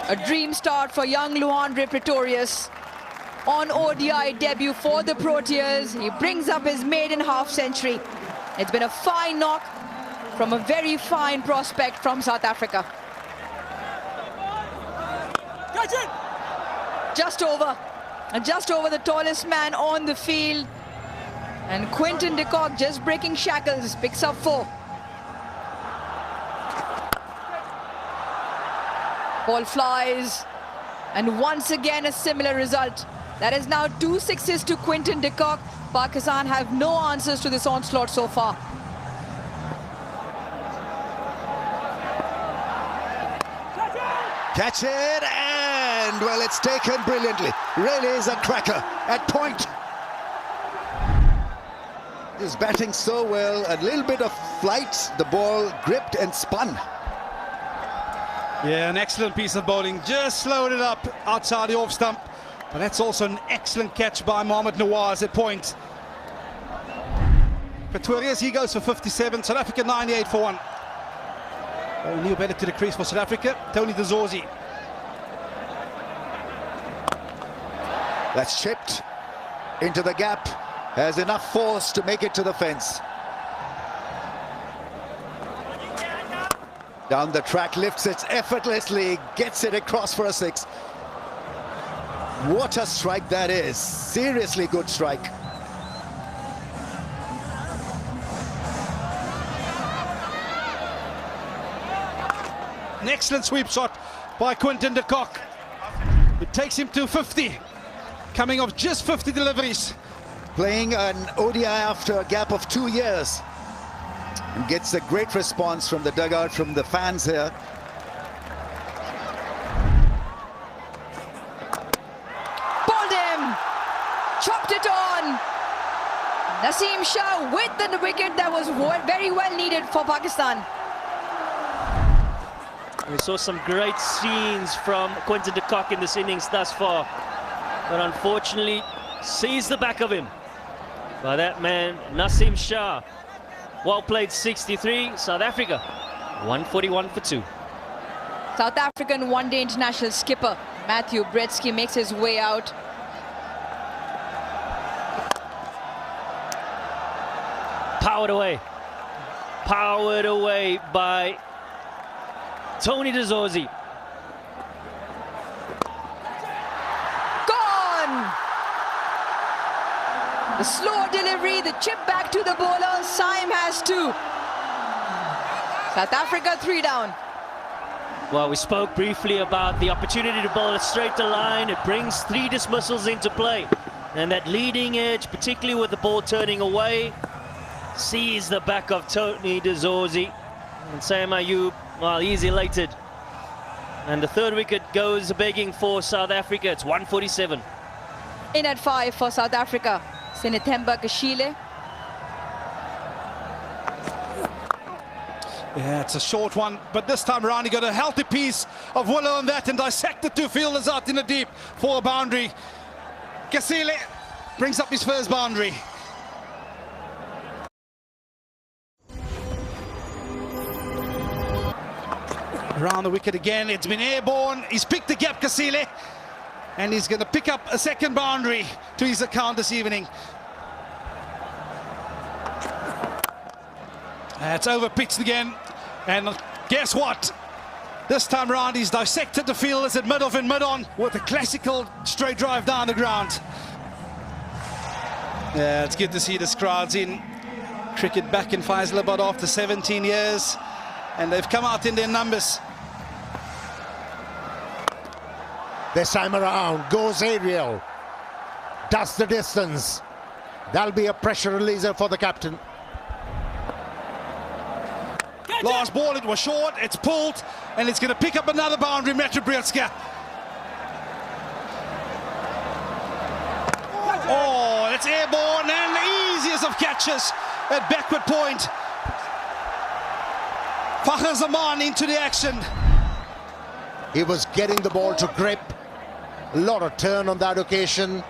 A dream start for young Luandre Pretorius. On ODI debut for the Proteas, he brings up his maiden half-century. It's been a fine knock from a very fine prospect from South Africa. Just over the tallest man on the field. And Quinton de Kock, just breaking shackles, picks up 4. Ball flies, and once again a similar result. That is now 2 sixes to Quinton de Kock. Pakistan have no answers to this onslaught so far. Catch it, and well, it's taken brilliantly. Really is a cracker at point. He's batting so well, a little bit of flight, the ball gripped and spun. Yeah, an excellent piece of bowling, just slowed it up outside the off stump. But that's also an excellent catch by Mohamed Nawaz at point. Pretorius, he goes for 57, South Africa 98 for 1. Oh, new better to the crease for South Africa, Tony de Zorzi. That's chipped into the gap, has enough force to make it to the fence. Down the track, lifts it effortlessly, gets it across for a 6. What a strike that is. Seriously good strike. An excellent sweep shot by Quinton de Kock. It takes him to 50, coming off just 50 deliveries. Playing an ODI after a gap of 2 years. And gets a great response from the dugout, from the fans here. Bowled him! Chopped it on! Naseem Shah with the wicket that was very well needed for Pakistan. We saw some great scenes from Quinton de Kock in this innings thus far, but unfortunately sees the back of him by that man Naseem Shah. Well played, 63. South Africa 141 for 2. South African one-day international skipper Matthew Bretsky makes his way out. Powered away by Tony de Zorzi. Gone! The slow delivery, the chip back to the bowler. Saim has 2. South Africa 3 down. Well, we spoke briefly about the opportunity to bowl it straight to line. It brings 3 dismissals into play. And that leading edge, particularly with the ball turning away, sees the back of Tony de Zorzi. And Sam Ayub, well, he's elated. And the 3rd wicket goes begging for South Africa. It's 147. In at 5 for South Africa, Sinethemba Kashile. Yeah, it's a short one, but this time around he got a healthy piece of willow on that and dissected 2 fielders out in the deep for a boundary. Kasile brings up his first boundary. Around the wicket again, it's been airborne. He's picked the gap, Kasile, and he's going to pick up a 2nd boundary to his account this evening. It's over pitched again, and guess what? This time round he's dissected the fielders at mid-off and mid-on with a classical straight drive down the ground. Yeah, it's good to see this crowd's in cricket back in Faisalabad after 17 years, and they've come out in their numbers. This time around goes aerial, does the distance. That'll be a pressure releaser for the captain. Last ball, it was short, it's pulled, and it's going to pick up another boundary, Metro Brielska. Oh, it's airborne, and the easiest of catches at backward point. Fakhar Zaman into the action. He was getting the ball to grip. A lot of turn on that occasion.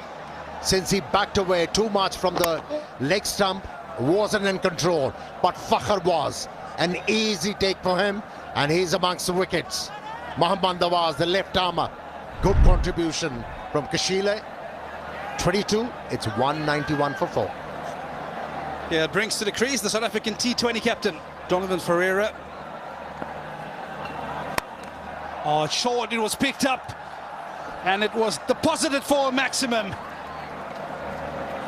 Since he backed away too much from the leg stump, wasn't in control. But Fakhar was. An easy take for him, and he's amongst the wickets. Mohammad Nawaz, the left armour. Good contribution from Kashile. 22, it's 191 for 4. Yeah, it brings to the crease the South African T20 captain, Donovan Ferreira. Oh, short, it was picked up, and it was deposited for a maximum.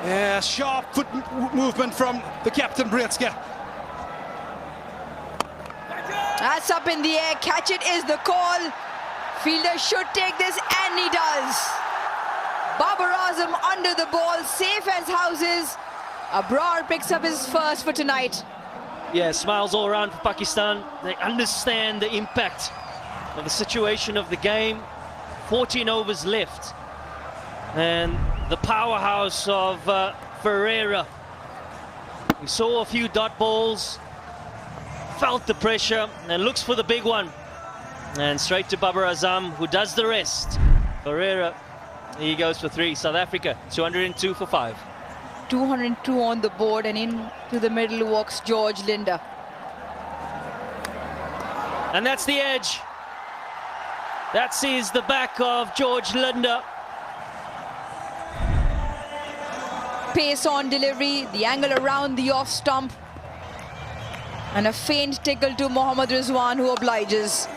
Yeah, sharp foot movement from the captain, Brietska. That's up in the air, catch it is the call. Fielder should take this, and he does. Babar Azam under the ball, safe as houses. Abrar picks up his first for tonight. Yeah, smiles all around for Pakistan. They understand the impact of the situation of the game. 14 overs left. And the powerhouse of Ferreira. We saw a few dot balls, felt the pressure, and looks for the big one. And straight to Babar Azam, who does the rest. Ferreira, he goes for 3. South Africa, 202 for 5. 202 on the board, and into the middle walks George Linder. And that's the edge. That sees the back of George Linder. Pace on delivery, the angle around the off stump, and a faint tickle to Mohammad Rizwan, who obliges.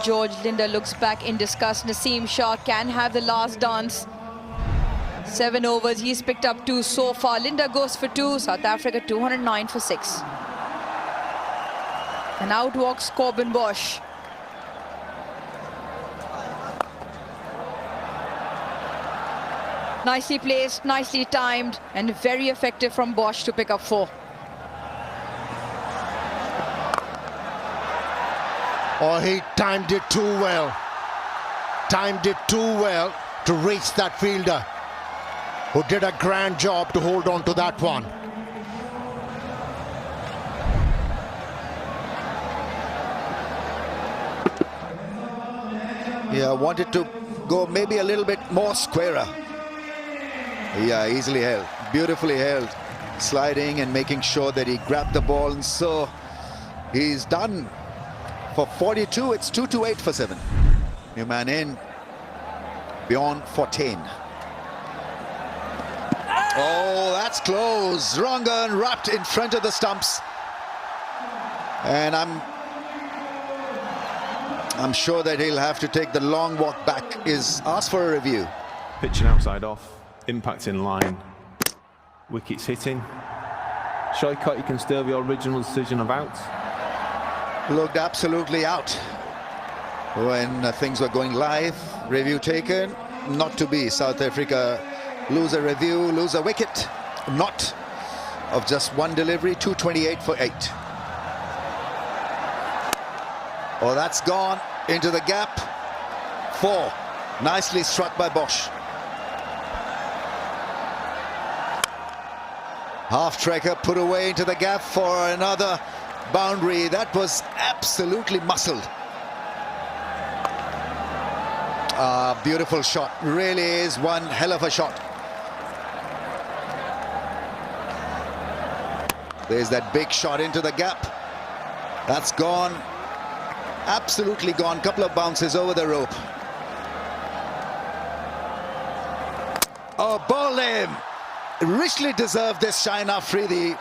George Linder looks back in disgust. Naseem Shah can have the last dance. 7 overs, he's picked up 2 so far. Linder goes for 2, South Africa 209 for 6. And out walks Corbin Bosch. Nicely placed, nicely timed, and very effective from Bosch to pick up 4. Oh, he timed it too well. Timed it too well to reach that fielder, who did a grand job to hold on to that one. Yeah, I wanted to go maybe a little bit more squarer. Yeah, easily held, beautifully held, sliding and making sure that he grabbed the ball, and so he's done. For 42, it's 228 for 7. New man in, beyond 14. Oh, that's close. Wrong and wrapped in front of the stumps. And I'm sure that he'll have to take the long walk back. Is asked for a review. Pitching outside off, impact in line, wickets hitting. Shoykot, you can still the original decision of out. Looked absolutely out when things were going live. Review taken, not to be. South Africa lose a review, lose a wicket, not of just one delivery. 228 for 8. Oh, that's gone into the gap. 4. Nicely struck by Bosch. Half trekker put away into the gap for another boundary. That was absolutely muscled. Beautiful shot. Really is one hell of a shot. There's that big shot into the gap. That's gone. Absolutely gone. Couple of bounces over the rope. Oh, bowled him. Richly deserved this, Shaheen Afridi.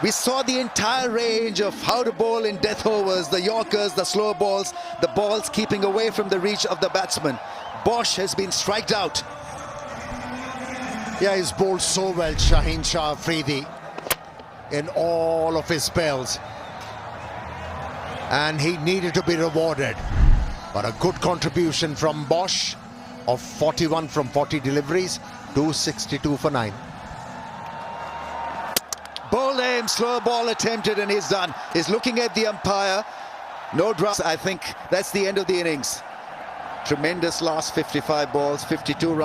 We saw the entire range of how to bowl in death overs, the Yorkers, the slow balls, the balls keeping away from the reach of the batsman. Bosch has been striked out. Yeah, he's bowled so well, Shaheen Shah Afridi, in all of his spells. And he needed to be rewarded. But a good contribution from Bosch of 41 from 40 deliveries, 262 for 9. Bowled him, slow ball attempted, and he's done. He's looking at the umpire. No drums. I think that's the end of the innings. Tremendous last 55 balls, 52 runs.